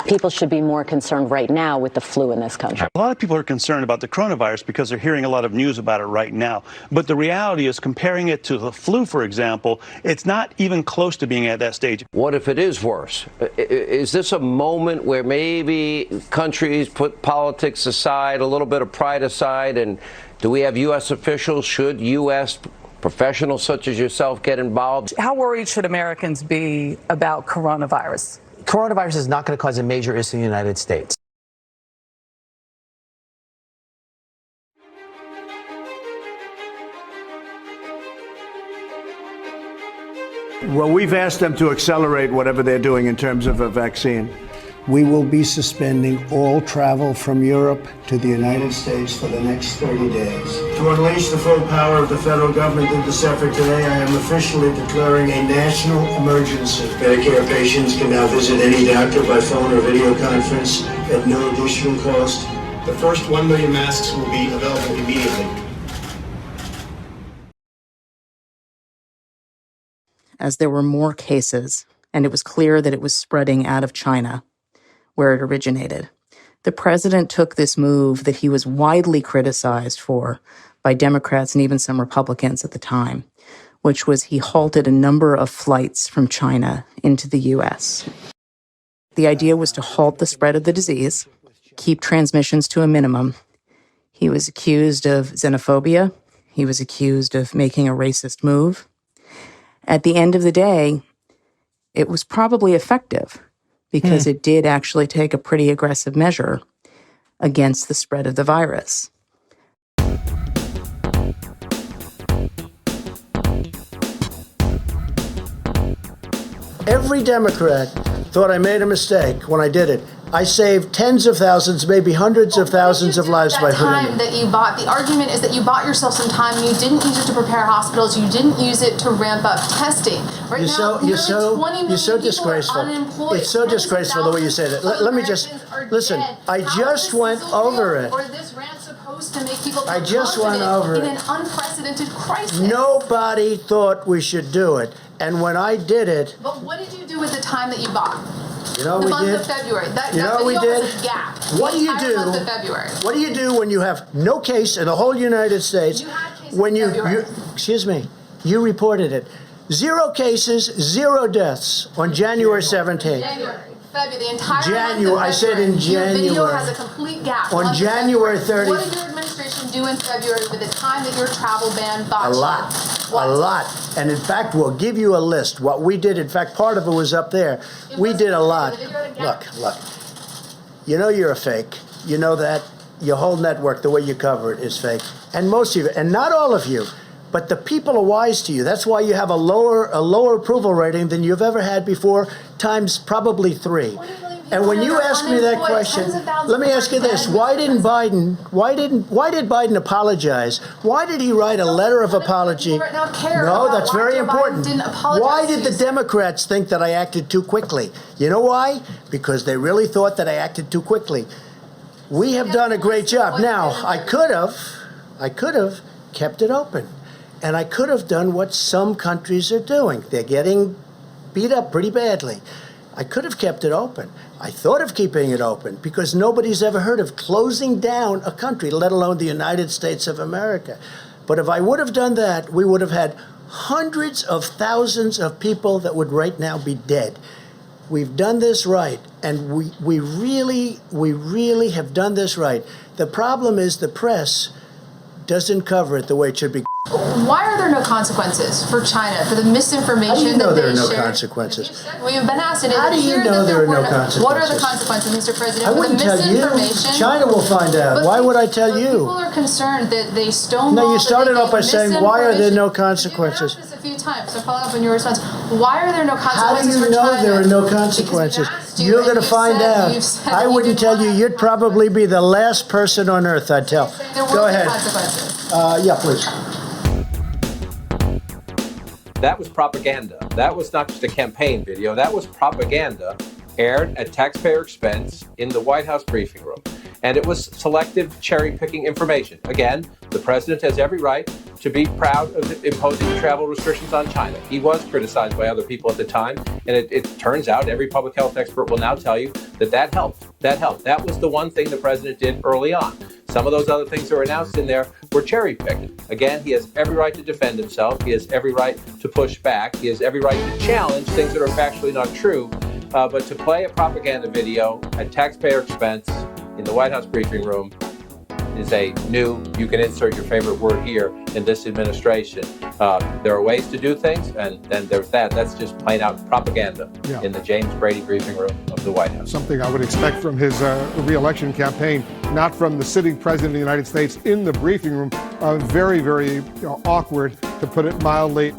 People should be more concerned right now with the flu in this country. A lot of people are concerned about the coronavirus because they're hearing a lot of news about it right now. But the reality is, comparing it to the flu, for example, it's not even close to being at that stage. What if it is worse? Is this a moment where maybe countries put politics aside, a little bit of pride aside, and do we have U.S. officials? Should U.S. professionals such as yourself get involved? How worried should Americans be about coronavirus? Coronavirus is not going to cause a major issue in the United States. Well, we've asked them to accelerate whatever they're doing in terms of a vaccine. We will be suspending all travel from Europe to the United States for the next 30 days. To unleash the full power of the federal government in this effort today, I am officially declaring a national emergency. Medicare patients can now visit any doctor by phone or video conference at no additional cost. The first 1 million masks will be available immediately. As there were more cases, and it was clear that it was spreading out of China, where it originated, the president took this move that he was widely criticized for by Democrats and even some Republicans at the time, which was he halted a number of flights from China into the U.S. The idea was to halt the spread of the disease, keep transmissions to a minimum. He was accused of xenophobia. He was accused of making a racist move. At the end of the day, it was probably effective because it did actually take a pretty aggressive measure against the spread of the virus. Every Democrat thought I made a mistake when I did it. I saved tens of thousands, maybe hundreds of thousands of lives by time that you bought. The argument is that you bought yourself some time. You didn't use it to prepare hospitals. You didn't use it to ramp up testing. Right now, you're so disgraceful. It's so disgraceful the way you say that. Let me just listen. I just went over it. Or this rant supposed to make people I just went over in it. an unprecedented crisis. Nobody thought we should do it, and when I did it. But what did you do with the time that you bought? You know the we month did. of February. That we did. Was a gap. What do you do? Month of February. What do you do when you have no case in the whole United States? You had cases when in February. Excuse me, you reported it. 0 cases, 0 deaths on January 17th. January. February, the entire January. month of I said in January. Your video has a complete gap. On January 30th. What did your administration do in February with the time that your travel ban got A lot. A lot. And in fact, we'll give you a list. What we did, in fact, part of it was up there. We did a lot. Look. You know you're a fake. You know that. Your whole network, the way you cover it, is fake. And most of you, and not all of you, but the people are wise to you. That's why you have a lower approval rating than you've ever had before, times probably 3. And when you ask me that question, let me ask you this: why did Biden apologize? Why did he write a letter of apology? No, that's very important. Why did the Democrats think that I acted too quickly? You know why? Because they really thought that I acted too quickly. We have done a great job. Now, I could have kept it open. And I could have done what some countries are doing. They're getting beat up pretty badly. I could have kept it open. I thought of keeping it open because nobody's ever heard of closing down a country, let alone the United States of America. But if I would have done that, we would have had hundreds of thousands of people that would right now be dead. We've done this right, and we really have done this right. The problem is the press doesn't cover it the way it should be. Why are there no consequences for China for the misinformation How do you know that there they are no shared? consequences? We've been asked it. How do you know there are no consequences? What are the consequences, Mr. President, I for the wouldn't tell you. misinformation? China will find out. But Why would I tell you? People are concerned that they stonewall. No, you started off by saying, why are there no You've consequences? asked this a few times, so following up on your response. Why are there no How do consequences you for know China? there are no Because we've consequences? asked you, You're and going to you've find said- out. you've said I that you wouldn't tell you. didn't You'd want probably be the last person on earth I'd tell. There Go were ahead. consequences. Yeah, please. That was propaganda. That was not just a campaign video. That was propaganda aired at taxpayer expense in the White House briefing room. And it was selective cherry-picking information. Again, the president has every right to be proud of imposing travel restrictions on China. He was criticized by other people at the time, and it turns out every public health expert will now tell you that helped. That helped. That was the one thing the president did early on. Some of those other things that were announced in there were cherry-picked. Again, he has every right to defend himself. He has every right to push back. He has every right to challenge things that are factually not true. But to play a propaganda video at taxpayer expense in the White House briefing room is a new, you can insert your favorite word here, in this administration. There are ways to do things, and then there's that. That's just plain out propaganda in the James Brady briefing room of the White House. Something I would expect from his re-election campaign, not from the sitting president of the United States in the briefing room. Very, very awkward, to put it mildly.